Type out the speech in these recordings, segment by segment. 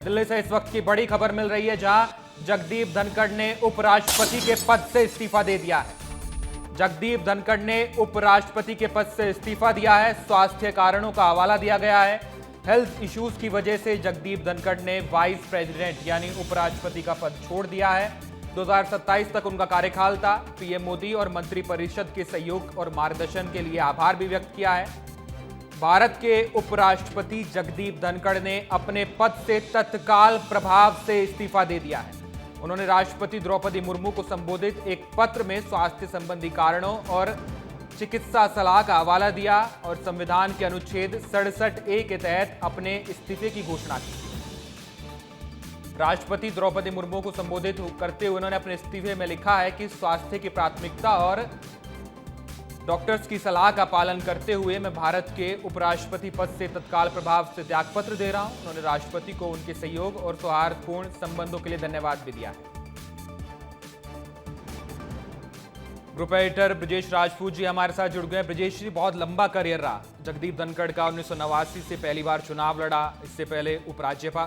दिल्ली से इस वक्त की बड़ी खबर मिल रही है, जहां जगदीप धनखड़ ने उपराष्ट्रपति के पद से इस्तीफा दे दिया है। जगदीप धनखड़ ने उपराष्ट्रपति के पद से इस्तीफा दिया है। स्वास्थ्य कारणों का हवाला दिया गया है। हेल्थ इश्यूज की वजह से जगदीप धनखड़ ने वाइस प्रेसिडेंट यानी उपराष्ट्रपति का पद छोड़ दिया है। 2027 तक उनका कार्यकाल था। पीएम मोदी और मंत्रिपरिषद के सहयोग और मार्गदर्शन के लिए आभार भी व्यक्त किया है। भारत के उपराष्ट्रपति जगदीप धनखड़ ने अपने पद से तत्काल प्रभाव से इस्तीफा दे दिया है। उन्होंने राष्ट्रपति द्रौपदी मुर्मू को संबोधित एक पत्र में स्वास्थ्य संबंधी कारणों और चिकित्सा सलाह का हवाला दिया और संविधान के अनुच्छेद 67A के तहत अपने इस्तीफे की घोषणा की। राष्ट्रपति द्रौपदी मुर्मू को संबोधित करते हुए उन्होंने अपने इस्तीफे में लिखा है कि स्वास्थ्य की प्राथमिकता और डॉक्टर्स की सलाह का पालन करते हुए मैं भारत के उपराष्ट्रपति पद से तत्काल प्रभाव से त्यागपत्र दे रहा हूं। उन्होंने राष्ट्रपति को उनके सहयोग और सौहार्दपूर्ण संबंधों के लिए धन्यवाद भी दिया है। ग्रुप एडिटर ब्रजेश राजपूत जी हमारे साथ जुड़ गए। ब्रजेश जी, बहुत लंबा करियर रहा जगदीप धनखड़ का। 1989 से पहली बार चुनाव लड़ा, इससे पहले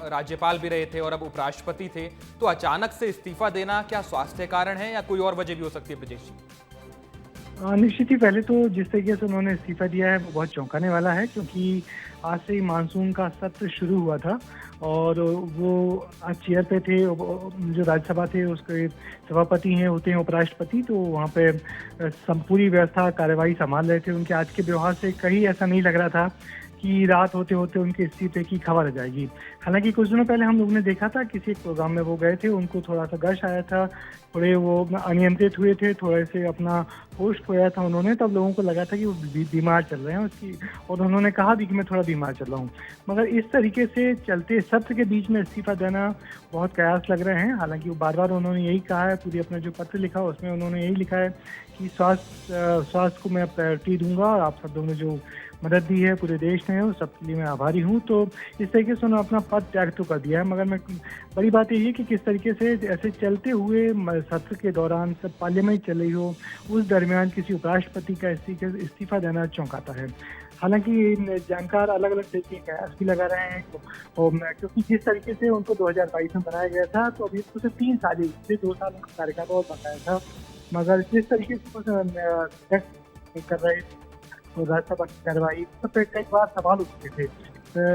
राज्यपाल भी रहे थे और अब उपराष्ट्रपति थे। तो अचानक से इस्तीफा देना क्या स्वास्थ्य कारण है या कोई और वजह भी हो सकती है ब्रजेश जी? निश्चित ही पहले तो जिस तरीके से उन्होंने इस्तीफा दिया है वो बहुत चौंकाने वाला है, क्योंकि आज से ही मानसून का सत्र शुरू हुआ था और वो आज चेयर पे थे। जो राज्यसभा थे उसके सभापति हैं, होते हैं उपराष्ट्रपति, तो वहाँ पे पूरी व्यवस्था कार्यवाही संभाल रहे थे। उनके आज के व्यवहार से कहीं ऐसा नहीं लग रहा था कि रात होते होते उनके इस्तीफे की खबर आ जाएगी। हालांकि कुछ दिनों पहले हम लोगों ने देखा था किसी एक प्रोग्राम में वो गए थे, उनको थोड़ा सा गश आया था, थोड़े वो अनियंत्रित हुए थे, थोड़े से अपना होश खोया था उन्होंने। तब लोगों को लगा था कि वो बीमार चल रहे हैं उसकी, और उन्होंने कहा भी कि मैं थोड़ा बीमार चल रहा हूँ। मगर इस तरीके से चलते सत्र के बीच में इस्तीफा देना बहुत कयास लग रहे हैं। हालांकि वो बार बार उन्होंने यही कहा है, पूरी अपना जो पत्र लिखा उसमें उन्होंने यही लिखा है कि स्वास्थ्य को मैं प्रायोरिटी दूंगा और आप सब लोगों ने जो मदद दी है पूरे देश ने, उस सबके लिए मैं आभारी हूँ। तो इस तरीके से उन्होंने अपना पद त्याग तो कर दिया है। मगर मैं बड़ी बात यही है कि किस तरीके से ऐसे चलते हुए सत्र के दौरान सब पार्लियामेंट चल रही हो, उस दरमियान किसी उपराष्ट्रपति का इस्तीफा देना चौंकाता है। हालांकि जानकार अलग अलग तरीके के कयास भी लगा रहे हैं, क्योंकि जिस तरीके से उनको 2022 में बनाया गया था, तो अभी उसको सिर्फ 3 साल ही, 2 साल उनका कार्यकाल और बकाया था। मगर जिस तरीके से कर रहे तो राज्यसभा की कार्रवाई सब पे कई बार सवाल उठते थे,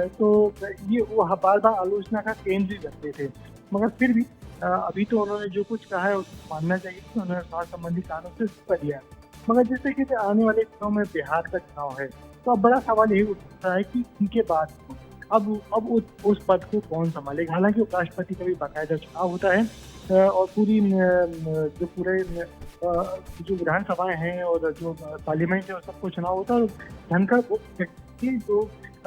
तो ये वो बार बार आलोचना का केंद्र भी बनते थे। मगर फिर भी अभी तो उन्होंने जो कुछ कहा है उसको मानना चाहिए कि उन्होंने स्वास्थ्य संबंधी कारणों से इस्तीफा दिया। मगर जिस तरीके से आने वाले दिनों में बिहार का चुनाव है, तो अब बड़ा सवाल यही उठता है कि इनके बाद अब उस पद को कौन संभालेगा। हालांकि उपराष्ट्रपति का भी बाकायदा चुनाव होता है और पूरी जो पूरे जो विधानसभाएं हैं और जो पार्लियामेंट है, सबको चुनाव होता है। धनखड़ जो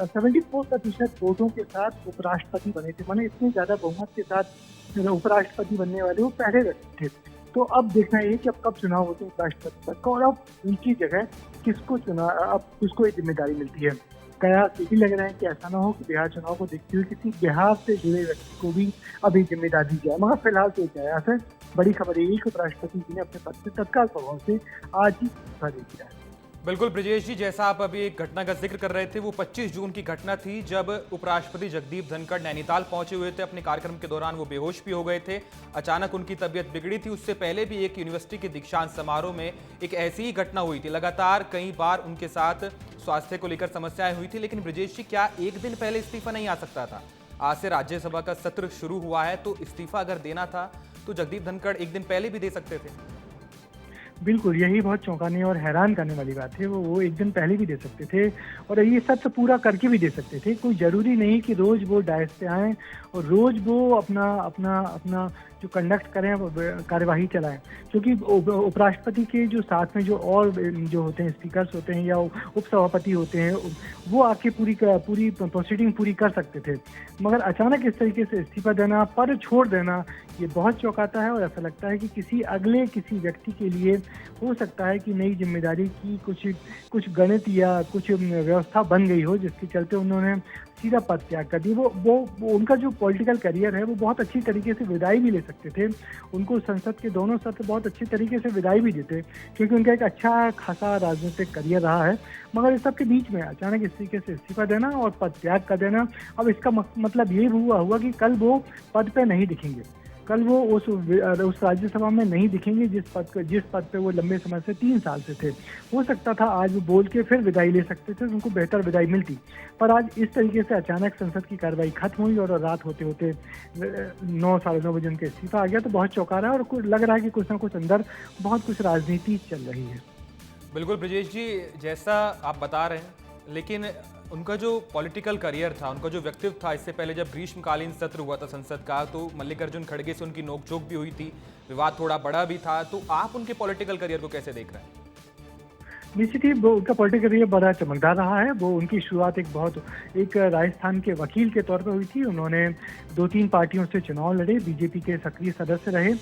74% वोटों के साथ उपराष्ट्रपति बने थे, माने इतने ज्यादा बहुमत के साथ उपराष्ट्रपति बनने वाले वो पहले व्यक्ति थे। तो अब देखना ये कि अब कब चुनाव होते हैं उपराष्ट्रपति पद का, और अब उनकी जगह किसको ये जिम्मेदारी मिलती है। कयास ये भी लग रहे हैं कि ऐसा ना हो कि बिहार चुनाव को देखते हुए किसी बिहार से जुड़े व्यक्ति को भी अभी जिम्मेदारी दी जाए। मगर फिलहाल तो कयास है। बड़ी खबर यही कि उपराष्ट्रपति जी ने अपने पद से तत्काल प्रभाव से आज ही इस्तीफा दे दिया है। बिल्कुल ब्रजेश जी, जैसा आप अभी एक घटना का जिक्र कर रहे थे, वो 25 जून की घटना थी जब उपराष्ट्रपति जगदीप धनखड़ नैनीताल पहुंचे हुए थे। अपने कार्यक्रम के दौरान वो बेहोश भी हो गए थे। अचानक उनकी तबीयत बिगड़ी थी। उससे पहले भी एक यूनिवर्सिटी के दीक्षांत समारोह में एक ऐसी ही घटना हुई थी। लगातार कई बार उनके साथ स्वास्थ्य को लेकर समस्याएं हुई थी। लेकिन ब्रजेश जी, क्या एक दिन पहले इस्तीफा नहीं आ सकता था? आज से राज्यसभा का सत्र शुरू हुआ है, तो इस्तीफा अगर देना था तो जगदीप धनखड़ एक दिन पहले भी दे सकते थे। बिल्कुल, यही बहुत चौंकाने और हैरान करने वाली बात है। वो एक दिन पहले भी दे सकते थे और ये सत्र पूरा करके भी दे सकते थे। कोई जरूरी नहीं कि रोज वो डायस पे आए और रोज वो अपना जो कंडक्ट करें वो कार्यवाही चलाएं, क्योंकि उपराष्ट्रपति के जो साथ में जो और जो होते हैं स्पीकर्स होते हैं या उपसभापति होते हैं, वो आके पूरी प्रोसीडिंग पूरी कर सकते थे। मगर अचानक इस तरीके से इस्तीफा देना, पद छोड़ देना, ये बहुत चौंकाता है। और ऐसा लगता है कि किसी व्यक्ति के लिए हो सकता है कि नई जिम्मेदारी की कुछ गणित या कुछ व्यवस्था बन गई हो, जिसके चलते उन्होंने सीधा पद त्याग कर दिया। वो उनका जो पॉलिटिकल करियर है वो बहुत अच्छी तरीके से विदाई भी ले सकते थे, उनको संसद के दोनों सत्र बहुत अच्छी तरीके से विदाई भी देते, क्योंकि उनका एक अच्छा खासा राजनीतिक करियर रहा है। मगर इस सब के बीच में अचानक इस तरीके से इस्तीफा देना और पद त्याग कर देना, अब इसका मतलब ये हुआ कि कल वो पद पे नहीं दिखेंगे, कल वो उस राज्यसभा में नहीं दिखेंगे जिस पद पे वो लंबे समय से 3 साल से थे। हो सकता था आज वो बोल के फिर विदाई ले सकते थे, उनको बेहतर विदाई मिलती, पर आज इस तरीके से अचानक संसद की कार्रवाई खत्म हुई और रात होते होते 9 साढ़े 9 बजे उनका इस्तीफा आ गया, तो बहुत चौंका रहा है और कुछ लग रहा है कि कुछ ना कुछ अंदर बहुत कुछ राजनीति चल रही है। बिल्कुल ब्रजेश जी, जैसा आप बता रहे हैं, लेकिन उनका जो पॉलिटिकल करियर था, उनका जो व्यक्तित्व था, इससे पहले जब ग्रीष्मकालीन सत्र हुआ था संसद का, तो मल्लिकार्जुन खड़गे से उनकी नोकझोंक भी हुई थी, विवाद थोड़ा बड़ा भी था। तो आप उनके पॉलिटिकल करियर को कैसे देख रहे हैं? निश्चित ही वो उनका पॉलिटिकल करियर बड़ा चमकदार रहा है। वो उनकी शुरुआत एक राजस्थान के वकील के तौर पर हुई थी। उन्होंने 2-3 पार्टियों से चुनाव लड़े, बीजेपी के सक्रिय सदस्य रहे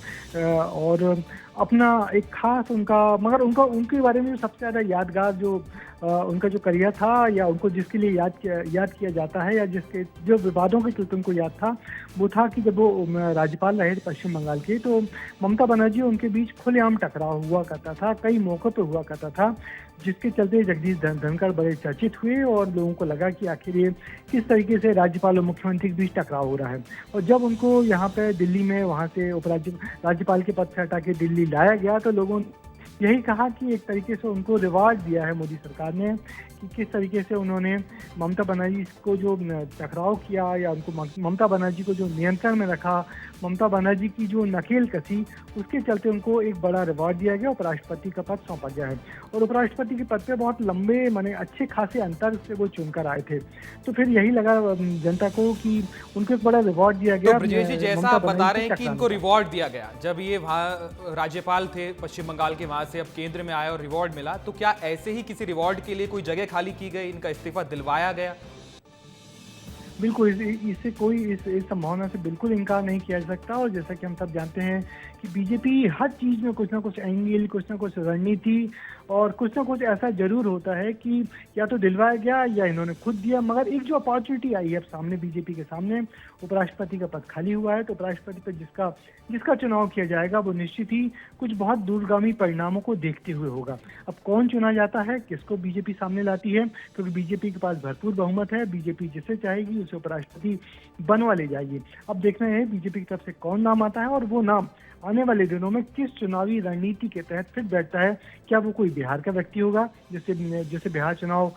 और अपना एक खास मगर उनके बारे में सबसे ज़्यादा यादगार उनका जो करियर था, या उनको जिसके लिए याद किया जाता है, या जिसके जो विवादों के चलते उनको याद था, वो था कि जब वो राज्यपाल रहे पश्चिम बंगाल के, तो ममता बनर्जी उनके बीच खुलेआम टकराव हुआ करता था, कई मौक़ों पे हुआ करता था, जिसके चलते जगदीश धनखड़ बड़े चर्चित हुए और लोगों को लगा कि आखिर ये किस तरीके से राज्यपाल और मुख्यमंत्री के बीच टकराव हो रहा है। और जब उनको यहाँ पे दिल्ली में वहाँ से राज्यपाल के पद से हटा के दिल्ली लाया गया, तो लोगों ने यही कहा कि एक तरीके से उनको रिवार्ड दिया है मोदी सरकार ने, कि किस तरीके से उन्होंने ममता बनर्जी को जो टकराव किया, या उनको ममता बनर्जी को जो नियंत्रण में रखा, ममता बनर्जी की जो नकेल कसी, उसके चलते उनको एक बड़ा रिवार्ड दिया गया, उपराष्ट्रपति का पद सौंपा गया है। और उपराष्ट्रपति के पद पे बहुत लंबे माने अच्छे खासे अंतर से वो चुनकर आए थे, तो फिर यही लगा जनता को कि उनको एक बड़ा रिवॉर्ड दिया गया। तो ब्रजेश जी, जैसा आप बता रहे हैं कि इनको रिवॉर्ड दिया गया, जब ये वहाँ राज्यपाल थे पश्चिम बंगाल के, वहाँ से अब केंद्र में आए और रिवॉर्ड मिला, तो क्या ऐसे ही किसी रिवॉर्ड के लिए कोई जगह खाली की गई, इनका इस्तीफा दिलवाया गया? बिल्कुल, इससे कोई इस संभावना से बिल्कुल इनकार नहीं किया जा सकता। और जैसा कि हम सब जानते हैं कि बीजेपी हर चीज़ में कुछ ना कुछ एंगल, कुछ ना कुछ रणनीति और कुछ ना कुछ ऐसा जरूर होता है कि या तो दिलवाया गया या इन्होंने खुद दिया। मगर एक जो अपॉर्चुनिटी आई है अब सामने, बीजेपी के सामने उपराष्ट्रपति का पद खाली हुआ है, तो उपराष्ट्रपति पर जिसका चुनाव किया जाएगा वो निश्चित ही कुछ बहुत दूरगामी परिणामों को देखते हुए होगा। अब कौन चुना जाता है, किसको बीजेपी सामने लाती है, क्योंकि बीजेपी के पास भरपूर बहुमत है, बीजेपी जिसे चाहेगी उसे उपराष्ट्रपति बनवा ले जाएगी। अब देखना है बीजेपी की तरफ से कौन नाम आता है, और वो नाम आने वाले दिनों में किस चुनावी रणनीति के तहत फिट बैठता है। क्या वो कोई बिहार का व्यक्ति होगा जिससे बिहार चुनाव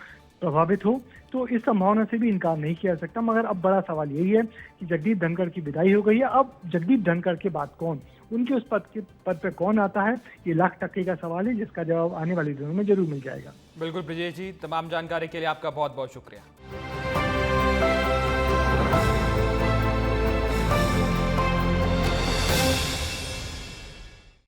प्रभावित हो, तो इस संभावना से भी इनकार नहीं किया जा सकता। मगर अब बड़ा सवाल यही है कि जगदीप धनखड़ की विदाई हो गई है, अब जगदीप धनखड़ के बाद कौन, उनके उस पद पे कौन आता है, ये लाख टक्के का सवाल है, जिसका जवाब आने वाले दिनों में जरूर मिल जाएगा। बिल्कुल ब्रजेश जी, तमाम जानकारी के लिए आपका बहुत बहुत शुक्रिया।